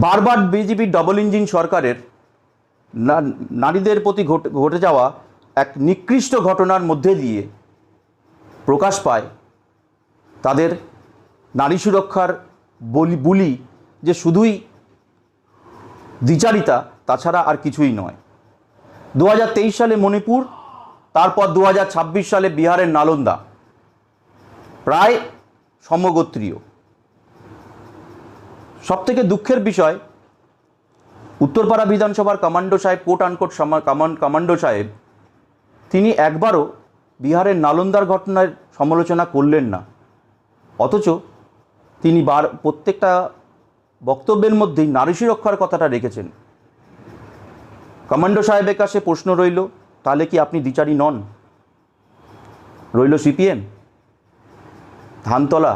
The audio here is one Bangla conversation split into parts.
বারবার বিজেপির ডবল ইঞ্জিন সরকারের নারীদের প্রতি ঘটে যাওয়া এক নিকৃষ্ট ঘটনার মধ্যে দিয়ে প্রকাশ পায় তাদের নারী সুরক্ষার বুলি যে শুধুই দ্বিচারিতা, তাছাড়া আর কিছুই নয়। 2023 সালে মণিপুর, তারপর 2026 সালে বিহারের নালন্দা, প্রায় সমগোত্রীয়। সবথেকে দুঃখের বিষয়, উত্তরপাড়া বিধানসভার কমান্ডো সাহেব, কোট আনকোট কমান্ডো সাহেব, তিনি একবারও বিহারের নালন্দার ঘটনার সমালোচনা করলেন না, অথচ তিনি প্রত্যেকটা বক্তব্যের মধ্যেই নারী সুরক্ষার কথাটা রেখেছেন। কমান্ডো সাহেবের কাছে প্রশ্ন রইল, তাহলে কি আপনি দ্বিচারী নন? রইল সিপিএম, ধানতলা,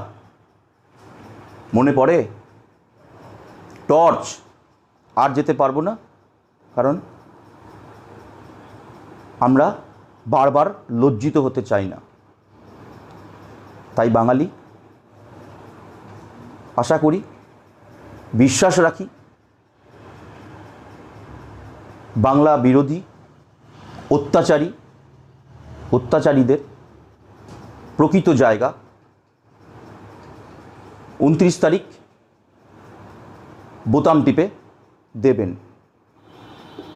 মনে পড়ে টর্চ। আর যেতে পারবো না, কারণ আমরা বারবার লজ্জিত হতে চাই না। তাই বাঙালি, আশা করি, বিশ্বাস রাখি, বাংলা বিরোধী অত্যাচারীদের প্রকৃত জায়গা 29 তারিখ বোতাম টিপে দেবেন।